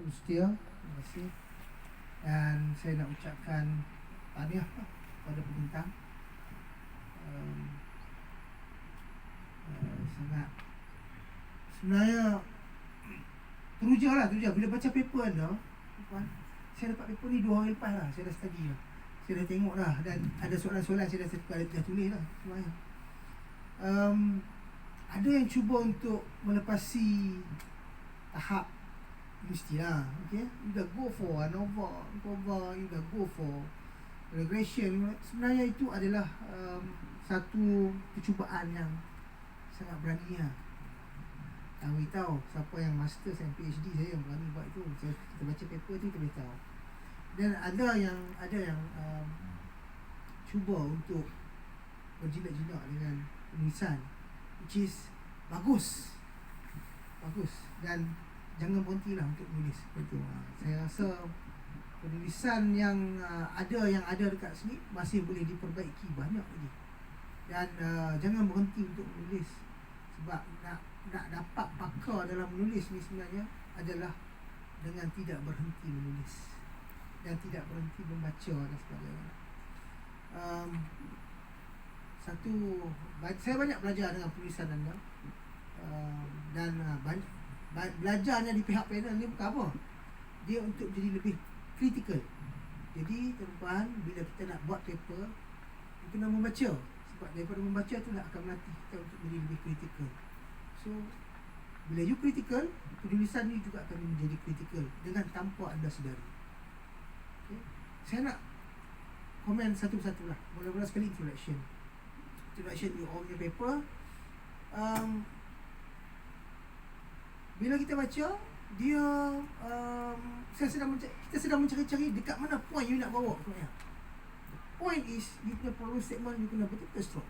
Ustia, terima kasih. Dan saya nak ucapkan tahniah kepada pembentang. Sangat sebenarnya teruja bila baca paper anda, saya dapat paper ni 2 hari lepas lah. Saya dah study lah, saya dah tengok dah, dan ada soalan-soalan saya dah tulis lah sebenarnya. Ada yang cuba untuk melepasi tahap universiti lah, okay? You dah go for ANOVA, you dah go for regression. Sebenarnya itu adalah satu percubaan yang sangat berani lah. Tahu siapa yang master dan PhD saya yang berani buat itu. Kita baca paper tu kita boleh tahu. Dan ada yang cuba untuk berjinak-jinak dengan penulisan, which is bagus, dan jangan berhentilah untuk menulis. Betul. Saya rasa penulisan yang ada dekat sini masih boleh diperbaiki banyak lagi. Dan jangan berhenti untuk menulis, sebab nak dapat pakar dalam menulis ni sebenarnya adalah dengan tidak berhenti menulis dan tidak berhenti membaca dan sebagainya. Saya banyak belajar dengan penulisan anda, dan belajarnya di pihak panel ni bukan apa, dia untuk jadi lebih kritikal. Jadi tuan-tuan, bila kita nak buat paper, kita kena membaca, sebab daripada membaca tu nak akan melatih kita untuk menjadi lebih kritikal. So bila you kritikal, penulisan ni juga akan menjadi kritikal dengan tanpa anda sedari. Okay? Saya nak komen satu-satu lah. Mula-mula sekali introduction you all your paper. Bila kita baca dia, kita sedang mencari-cari dekat mana point you nak bawa sebenarnya. Point is, you punya problem statement you kena betul-betul strong.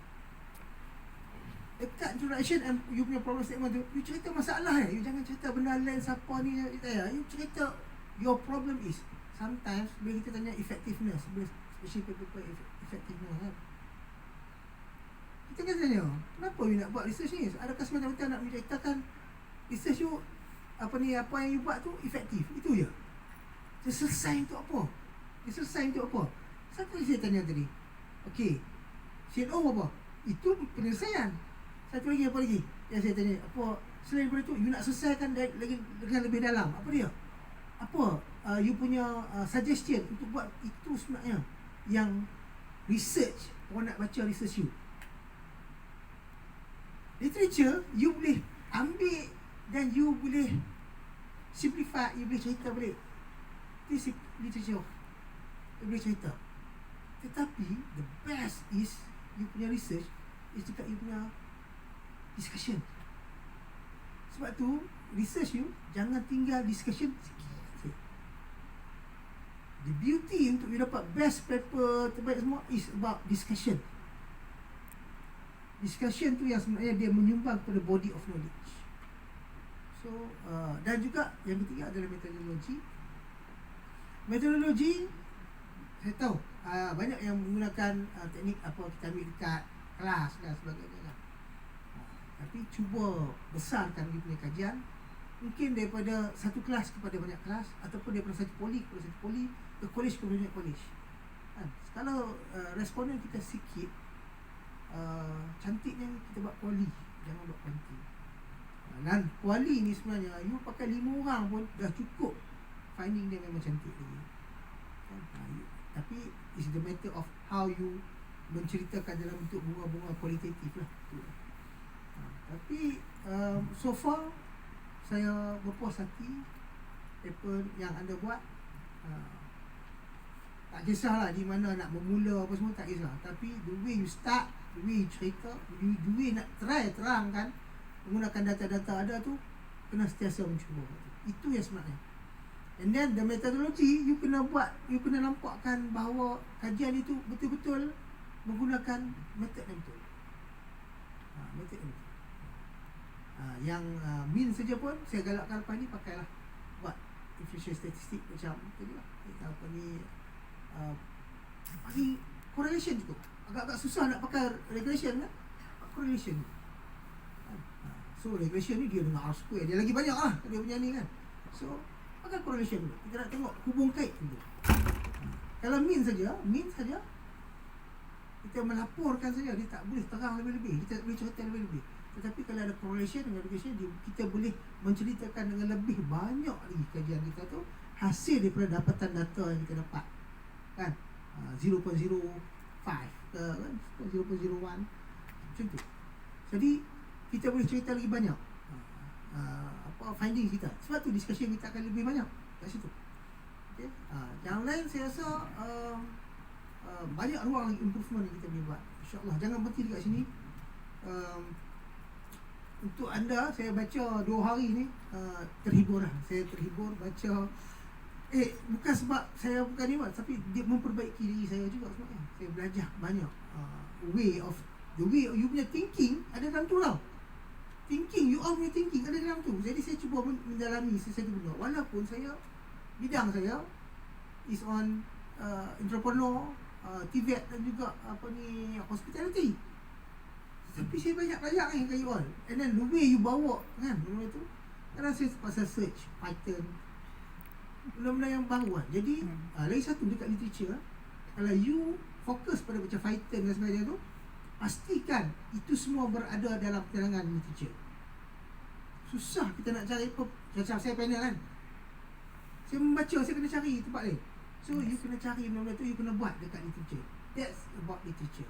Dekat introduction and you punya problem statement tu, you cerita masalah you jangan cerita benda lain siapa ni you cerita your problem is. Sometimes bila kita tanya effectiveness, especially paper effectiveness kan, kita kena tanya, kenapa you nak buat research ni? Adakah semata-mata nak menceritakan research you, apa yang you buat tu efektif? Itu je. Dia selesai untuk apa? Satu saya tanya tadi, okay, CNO apa? Itu penyelesaian. Satu lagi apa lagi yang saya tanya, apa selain daripada tu you nak selesaikan lagi dengan lebih dalam? Apa dia? Apa you punya suggestion untuk buat itu sebenarnya yang research, orang nak baca research you. Literature you boleh ambil dan you boleh simplify, you boleh cerita balik. This literature you boleh cerita. Tetapi the best is you punya research is juga you punya discussion. Sebab tu research you jangan tinggal discussion sikit. The beauty untuk you dapat best paper terbaik semua is about discussion. Discussion tu yang sebenarnya dia menyumbang kepada body of knowledge. So dan juga yang ketiga adalah metodologi. Saya tahu banyak yang menggunakan teknik kita ambil dekat kelas dan sebagainya. Tapi cuba besarkan dia punya kajian, mungkin daripada satu kelas kepada banyak kelas, ataupun daripada satu poli kepada satu poli, ke college kepada banyak college. Kalau responden kita sikit, cantiknya kita buat kuali, jangan buat kuanti. Dan kuali ni sebenarnya you pakai 5 orang pun dah cukup, finding dia memang cantik lagi. Tapi it's the matter of how you menceritakan dalam bentuk bunga-bunga kualitatif lah. Tapi so far saya berpuas hati paper yang anda buat. Tak kisahlah di mana nak bermula apa semua, tak kisah. Tapi the way you start, the way you cerita, the way nak try terangkan menggunakan data-data ada tu, kena sentiasa mencuba. Itu yang sebenarnya. And then the methodology you kena buat, you kena nampakkan bahawa kajian itu betul-betul menggunakan metod yang betul. Metod yang betul. Yang mean saja pun saya galakkan lepas ni pakailah buat inflation statistik macam tadi lah. Bagi correlation juga. Agak-agak susah nak pakai regression kan? Correlation. So regression ni dia dengan R square, dia lagi banyak lah dia punya ni kan. So Pakai correlation dulu. Kita nak tengok hubung kait dulu. Kalau mean saja kita melaporkan saja, dia tak boleh terang lebih-lebih, kita tak boleh cerita lebih-lebih. Tetapi kalau ada correlation dengan regression, kita boleh menceritakan dengan lebih banyak lagi kajian kita tu, hasil daripada dapatan data yang kita dapat, kan? 0.05 ke kan, 0.01 macam tu. Jadi kita boleh cerita lagi banyak finding kita. Sebab tu discussion kita akan lebih banyak kat situ. Okay? Yang lain saya rasa banyak ruang lagi improvement yang kita boleh buat. InsyaAllah jangan berhenti dekat sini. Untuk anda, saya baca 2 hari ni terhibur lah. Saya terhibur baca. Bukan sebab saya bukan ni, tapi dia memperbaiki diri saya juga sebenarnya. Saya belajar banyak the way you punya thinking ada dalam tu tau. Thinking, you all punya thinking ada dalam tu. Jadi saya cuba mendalami sesuatu benda. Walaupun bidang saya is on entrepreneur, TVET dan juga hospitality. Tapi saya banyak belajar kan kat you all. And then the way you bawa kan benda tu. Kadang saya pasal search Python, benda-benda yang baru kan. Jadi lagi satu dekat literature, kalau you fokus pada baca Python dan sebagainya tu, pastikan itu semua berada dalam kalangan literature. Susah kita nak cari apa. Macam saya panel kan, saya membaca, saya kena cari tempat lain. So you kena cari benda-benda tu, you kena buat dekat literature. That's about literature.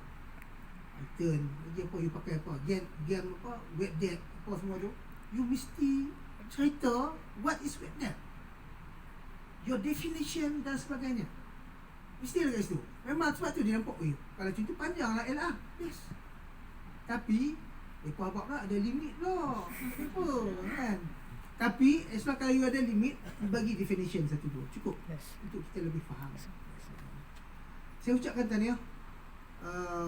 Python, lagi apa you pakai apa, game apa, web dev, apa semua tu, you mesti cerita what is web dev, your definition dan sebagainya. Mesti ada kat situ. Memang sebab tu dia nampak, kalau cerita panjang lah LR. Yes. Tapi mereka abang pula ada limit lah. Apa kan. Tapi as long kalau you ada limit, bagi definition 1-2 cukup. Yes. Untuk kita lebih faham. Saya ucapkan tahniah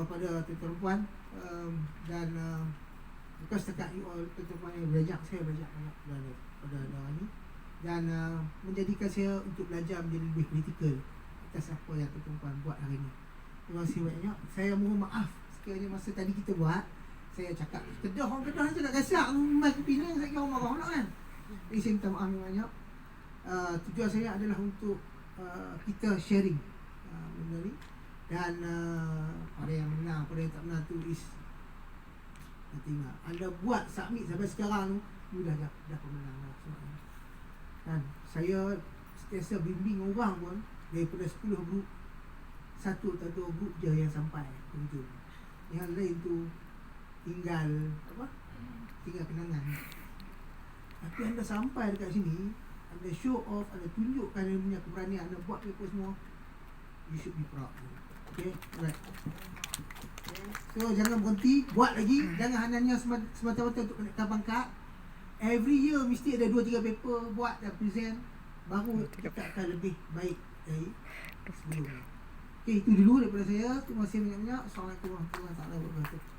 pada tuan-tuan puan, dan bukan setakat you all tuan-tuan yang belajar, saya belajar banyak pada ni, dan menjadikan saya untuk belajar menjadi lebih kritikal atas apa yang tuan-tuan buat hari ni. Terima kasih banyak. Saya mohon maaf sekiranya masa tadi kita buat, saya cakap orang Kedah tu nak gasak mai ke Penang, saya kira orang marah nak kan. Jadi saya minta maaf banyak. Tujuan saya adalah untuk kita sharing benda ni, dan pada yang menang, pada yang tak menang tu is nanti ingat anda buat submit sampai sekarang tu, dah pemenang lah sebenarnya. Dan saya sentiasa bimbing orang pun, daripada 10 grup, 1 atau 2 grup je yang sampai ujung. Yang lain tu tinggal kenangan. Tapi anda sampai dekat sini, anda show off, anda tunjukkan anda punya keberanian, anda buat apa semua, you should be proud. Okay, alright. So jangan berhenti, buat lagi. Jangan hanya semata-mata untuk naikkan pangkat. Every year mesti ada 2-3 paper buat dan present, baru kita akan lebih baik dari sebelum. Okay, itu dulu daripada saya. Terima kasih banyak-banyak. Assalamualaikum warahmatullahi wabarakatuh.